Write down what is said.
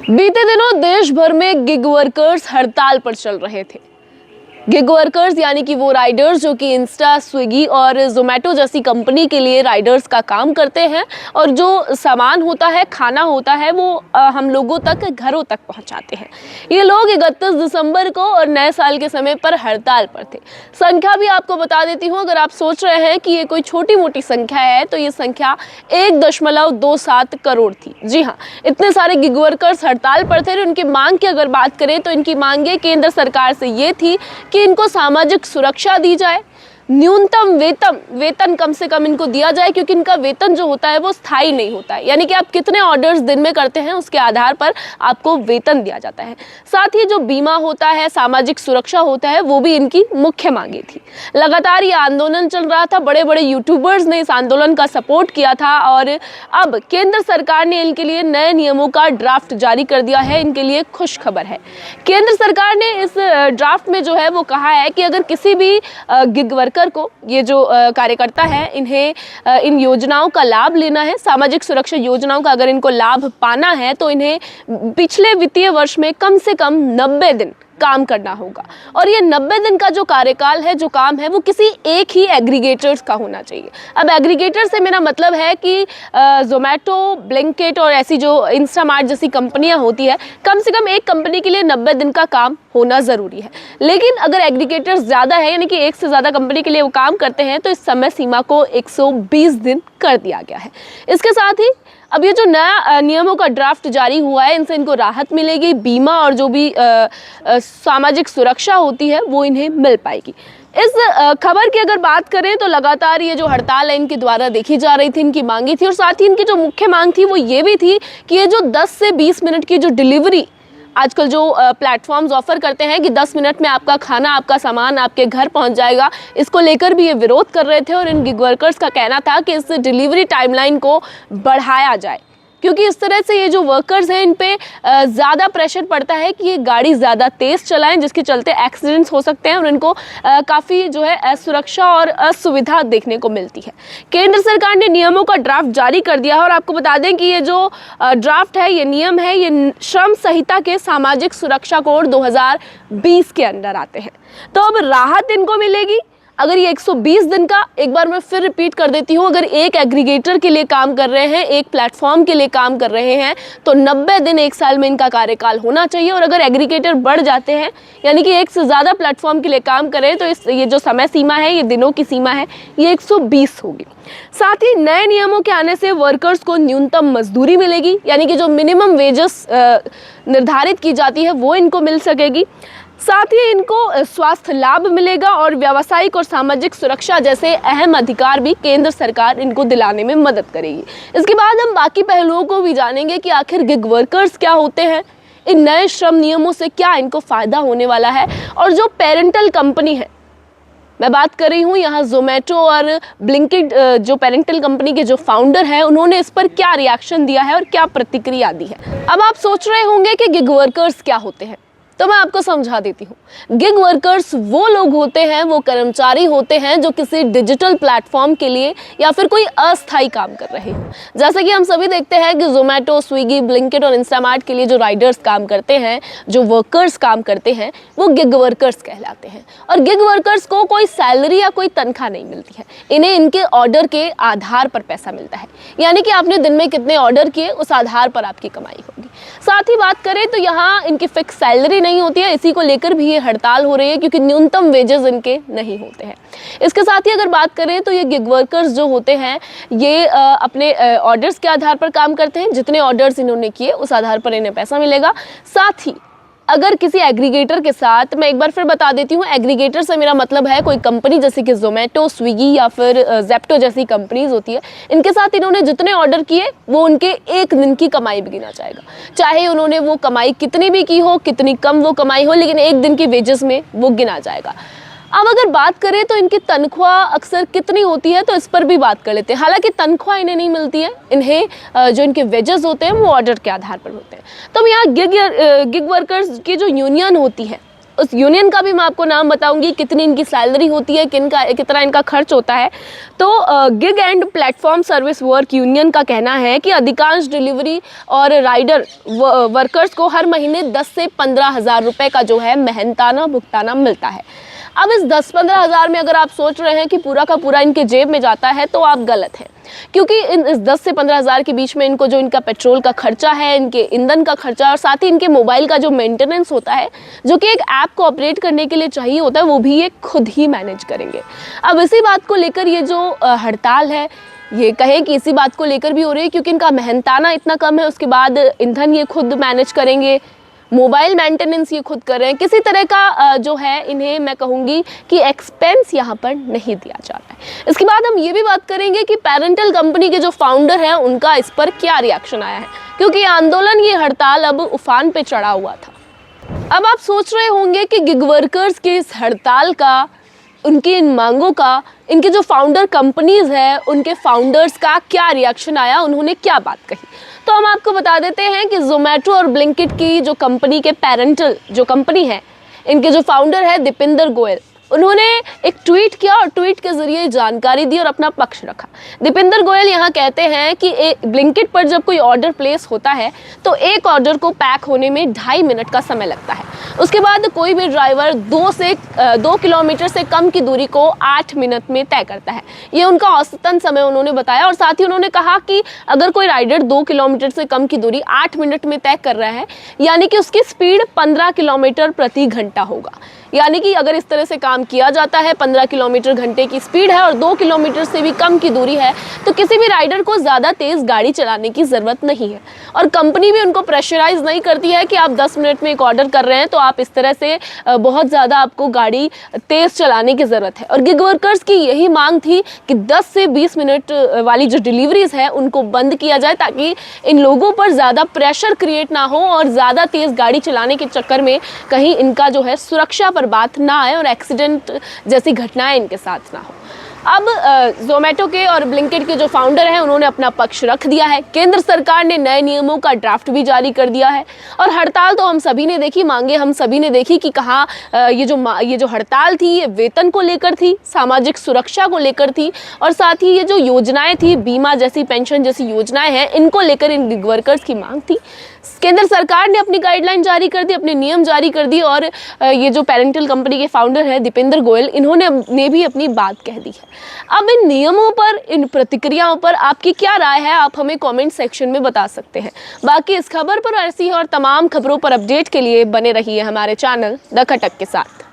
बीते दिनों देश भर में गिग वर्कर्स हड़ताल पर चल रहे थे। गिग वर्कर्स यानी कि वो राइडर्स जो कि इंस्टा, स्विगी और जोमेटो जैसी कंपनी के लिए राइडर्स का काम करते हैं और जो सामान होता है, खाना होता है, वो हम लोगों तक, घरों तक पहुंचाते हैं। ये लोग 31 दिसंबर को और नए साल के समय पर हड़ताल पर थे। संख्या भी आपको बता देती हूँ, अगर आप सोच रहे हैं कि ये कोई छोटी मोटी संख्या है तो ये संख्या 1.27 करोड़ थी। जी हाँ, इतने सारे गिग वर्कर्स हड़ताल पर थे। उनकी मांग की अगर बात करें तो इनकी मांगे केंद्र सरकार से ये थी कि इनको सामाजिक सुरक्षा दी जाए, न्यूनतम वेतन कम से कम इनको दिया जाए, क्योंकि इनका वेतन जो होता है वो स्थायी नहीं होता है। यानी कि आप कितने ऑर्डर्स दिन में करते हैं उसके आधार पर आपको वेतन दिया जाता है। साथ ही जो बीमा होता है, सामाजिक सुरक्षा होता है, वो भी इनकी मुख्य मांगे थी। लगातार ये आंदोलन चल रहा था, बड़े बड़े यूट्यूबर्स ने इस आंदोलन का सपोर्ट किया था और अब केंद्र सरकार ने इनके लिए नए नियमों का ड्राफ्ट जारी कर दिया है। इनके लिए खुश खबर है। केंद्र सरकार ने इस ड्राफ्ट में जो है वो कहा है कि अगर किसी भी गिग वर्कर को, ये जो कार्यकर्ता है, इन्हें इन योजनाओं का लाभ लेना है, सामाजिक सुरक्षा योजनाओं का अगर इनको लाभ पाना है तो इन्हें पिछले वित्तीय वर्ष में कम से कम 90 दिन काम करना होगा। और ये 90 दिन का जो कार्यकाल है, जो काम है, वो किसी एक ही एग्रीगेटर्स का होना चाहिए। अब एग्रीगेटर से मेरा मतलब है कि जोमेटो, ब्लिंकिट और ऐसी जो इंस्टामार्ट जैसी कंपनियां होती है, कम से कम एक कंपनी के लिए 90 दिन का काम होना ज़रूरी है। लेकिन अगर एग्रीगेटर्स ज़्यादा है, यानी कि एक से ज़्यादा कंपनी के लिए वो काम करते हैं, तो इस समय सीमा को 120 दिन कर दिया गया है। इसके साथ ही अब ये जो नया नियमों का ड्राफ्ट जारी हुआ है, इनसे इनको राहत मिलेगी। बीमा और जो भी सामाजिक सुरक्षा होती है वो इन्हें मिल पाएगी। इस खबर की अगर बात करें तो लगातार ये जो हड़ताल है इनके द्वारा देखी जा रही थी, इनकी मांगी थी, और साथ ही इनकी जो मुख्य मांग थी वो ये भी थी कि ये जो 10 से 20 मिनट की जो डिलीवरी आजकल जो प्लेटफॉर्म्स ऑफर करते हैं कि 10 मिनट में आपका खाना, आपका सामान आपके घर पहुंच जाएगा, इसको लेकर भी ये विरोध कर रहे थे। और इन गिग वर्कर्स का कहना था कि इस डिलीवरी टाइमलाइन को बढ़ाया जाए, क्योंकि इस तरह से ये जो वर्कर्स हैं इन पे ज़्यादा प्रेशर पड़ता है कि ये गाड़ी ज़्यादा तेज़ चलाएं, जिसके चलते एक्सीडेंट्स हो सकते हैं और इनको काफ़ी जो है असुरक्षा और असुविधा देखने को मिलती है। केंद्र सरकार ने नियमों का ड्राफ्ट जारी कर दिया है और आपको बता दें कि ये जो ड्राफ्ट है, ये नियम है, ये श्रम संहिता के सामाजिक सुरक्षा कोड 2020 के अंडर आते हैं। तो अब राहत इनको मिलेगी अगर ये 120 दिन का, एक बार मैं फिर रिपीट कर देती हूँ, अगर एक एग्रीगेटर के लिए काम कर रहे हैं, एक प्लेटफॉर्म के लिए काम कर रहे हैं, तो 90 दिन, एक साल में इनका कार्यकाल होना चाहिए। और अगर एग्रीगेटर बढ़ जाते हैं, यानी कि एक से ज़्यादा प्लेटफॉर्म के लिए काम करें, तो ये जो समय सीमा है, ये दिनों की सीमा है, ये 120 होगी। साथ ही नए नियमों के आने से वर्कर्स को न्यूनतम मजदूरी मिलेगी, यानी कि जो मिनिमम वेजेस निर्धारित की जाती है वो इनको मिल सकेगी। साथ ही इनको स्वास्थ्य लाभ मिलेगा और व्यावसायिक और सामाजिक सुरक्षा जैसे अहम अधिकार भी केंद्र सरकार इनको दिलाने में मदद करेगी। इसके बाद हम बाकी पहलुओं को भी जानेंगे कि आखिर गिग वर्कर्स क्या होते हैं, इन नए श्रम नियमों से क्या इनको फ़ायदा होने वाला है, और जो पेरेंटल कंपनी है, मैं बात कर रही हूँ यहाँ जोमेटो और ब्लिंकिट, जो पेरेंटल कंपनी के जो फाउंडर हैं, उन्होंने इस पर क्या रिएक्शन दिया है और क्या प्रतिक्रिया दी है। अब आप सोच रहे होंगे कि गिग वर्कर्स क्या होते हैं, तो मैं आपको समझा देती हूँ। गिग वर्कर्स वो लोग होते हैं, वो कर्मचारी होते हैं जो किसी डिजिटल प्लेटफॉर्म के लिए या फिर कोई अस्थायी काम कर रहे हैं। जैसे कि हम सभी देखते हैं कि जोमेटो, स्विगी, ब्लिंकिट और इंस्टामार्ट के लिए जो राइडर्स काम करते हैं, जो वर्कर्स काम करते हैं, वो गिग वर्कर्स कहलाते हैं। और गिग वर्कर्स को कोई सैलरी या कोई तनख्वाह नहीं मिलती है, इन्हें इनके ऑर्डर के आधार पर पैसा मिलता है। यानी कि आपने दिन में कितने ऑर्डर किए, उस आधार पर आपकी कमाई होगी। साथ ही बात करें तो यहाँ इनकी फिक्स सैलरी नहीं होती है, इसी को लेकर भी ये हड़ताल हो रही है, क्योंकि न्यूनतम वेजेस इनके नहीं होते हैं। इसके साथ ही अगर बात करें तो ये गिग वर्कर्स जो होते हैं, ये अपने ऑर्डर्स के आधार पर काम करते हैं। जितने ऑर्डर्स इन्होंने किए उस आधार पर इन्हें पैसा मिलेगा। साथ ही अगर किसी एग्रीगेटर के साथ, मैं एक बार फिर बता देती हूँ, एग्रीगेटर से मेरा मतलब है कोई कंपनी जैसे कि जोमेटो, स्विगी या फिर जेप्टो जैसी कंपनीज होती है, इनके साथ इन्होंने जितने ऑर्डर किए वो उनके एक दिन की कमाई भी गिना जाएगा। चाहे उन्होंने वो कमाई कितनी भी की हो, कितनी कम वो कमाई हो, लेकिन एक दिन की वेजेस में वो गिना जाएगा। अब अगर बात करें तो इनकी तनख्वाह अक्सर कितनी होती है, तो इस पर भी बात कर लेते हैं। हालांकि तनख्वाह इन्हें नहीं मिलती है, इन्हें जो इनके वेजेस होते हैं वो ऑर्डर के आधार पर होते हैं। तो यहाँ गिग वर्कर्स की जो यूनियन होती है, उस यूनियन का भी मैं आपको नाम बताऊंगी, कितनी इनकी सैलरी होती है, कितना इनका खर्च होता है। तो gig and platform service work union का कहना है कि अधिकांश डिलीवरी और राइडर वर्कर्स को हर महीने 10 से 15 हज़ार रुपये का जो है मेहनताना भुगताना मिलता है। अब इस 10-15 हज़ार में अगर आप सोच रहे हैं कि पूरा का पूरा इनके जेब में जाता है, तो आप गलत हैं, क्योंकि इस 10 से 15 हज़ार के बीच में इनको जो इनका पेट्रोल का खर्चा है, इनके ईंधन का खर्चा और साथ ही इनके मोबाइल का जो मेंटेनेंस होता है, जो कि एक ऐप को ऑपरेट करने के लिए चाहिए होता है, वो भी ये खुद ही मैनेज करेंगे। अब इसी बात को लेकर ये जो हड़ताल है, ये कहें कि इसी बात को लेकर भी हो रही है, क्योंकि इनका मेहनताना इतना कम है, उसके बाद ईंधन ये खुद मैनेज करेंगे, मोबाइल मेंटेनेंस ये खुद कर रहे हैं, किसी तरह का जो है इन्हें मैं कहूँगी कि एक्सपेंस यहाँ पर नहीं दिया जा रहा है। इसके बाद हम ये भी बात करेंगे कि पेरेंटल कंपनी के जो फाउंडर हैं उनका इस पर क्या रिएक्शन आया है, क्योंकि आंदोलन, ये हड़ताल अब उफान पे चढ़ा हुआ था। अब आप सोच रहे होंगे कि गिग वर्कर्स के इस हड़ताल का, उनकी इन मांगों का, इनके जो फाउंडर कंपनीज है उनके फाउंडर्स का क्या रिएक्शन आया, उन्होंने क्या बात कही। तो हम आपको बता देते हैं कि जोमेटो और ब्लिंकिट की जो कंपनी के पेरेंटल जो कंपनी है, इनके जो फाउंडर है दीपेंद्र गोयल, उन्होंने एक ट्वीट किया और ट्वीट के जरिए जानकारी दी और अपना पक्ष रखा। दीपेंद्र गोयल यहाँ कहते हैं कि ब्लिंकिट पर जब कोई ऑर्डर प्लेस होता है तो एक ऑर्डर को पैक होने में 2.5 मिनट का समय लगता है। उसके बाद कोई भी ड्राइवर 2 किलोमीटर से कम की दूरी को 8 मिनट में तय करता है। ये उनका औसतन समय उन्होंने बताया और साथ ही उन्होंने कहा कि अगर कोई राइडर 2 किलोमीटर से कम की दूरी 8 मिनट में तय कर रहा है, यानी कि उसकी स्पीड 15 किलोमीटर प्रति घंटा होगा। यानी कि अगर इस तरह से काम किया जाता है, 15 किलोमीटर घंटे की स्पीड है और 2 किलोमीटर से भी कम की दूरी है, तो किसी भी राइडर को ज़्यादा तेज़ गाड़ी चलाने की ज़रूरत नहीं है। और कंपनी भी उनको प्रेशराइज नहीं करती है कि आप 10 मिनट में एक ऑर्डर कर रहे हैं तो आप इस तरह से बहुत ज़्यादा आपको गाड़ी तेज़ चलाने की ज़रूरत है। और गिग वर्कर्स की यही मांग थी कि 10 से 20 मिनट वाली जो डिलीवरीज है उनको बंद किया जाए, ताकि इन लोगों पर ज़्यादा प्रेशर क्रिएट ना हो और ज़्यादा तेज़ गाड़ी चलाने के चक्कर में कहीं इनका जो है सुरक्षा पर बात ना आए और एक्सीडेंट जैसी घटनाएं इनके साथ ना हो। अब जोमेटो के और ब्लिंकिट के जो फाउंडर हैं उन्होंने अपना पक्ष रख दिया है। केंद्र सरकार ने नए नियमों का ड्राफ्ट भी जारी कर दिया है और हड़ताल तो हम सभी ने देखी, मांगे हम सभी ने देखी कि कहाँ ये जो हड़ताल थी ये वेतन को लेकर थी, सामाजिक सुरक्षा को लेकर थी और साथ ही ये जो योजनाएं थी, बीमा जैसी, पेंशन जैसी योजनाएं हैं, इनको लेकर इन गिग वर्कर्स की मांग थी। केंद्र सरकार ने अपनी गाइडलाइन जारी कर दी, अपने नियम जारी कर दी और ये जो पेरेंटल कंपनी के फाउंडर हैं दीपेंद्र गोयल, इन्होंने भी अपनी बात कह दी है। अब इन नियमों पर, इन प्रतिक्रियाओं पर आपकी क्या राय है, आप हमें कमेंट सेक्शन में बता सकते हैं। बाकी इस खबर पर ऐसी और तमाम खबरों पर अपडेट के लिए बने रहिए हमारे चैनल द खटक के साथ।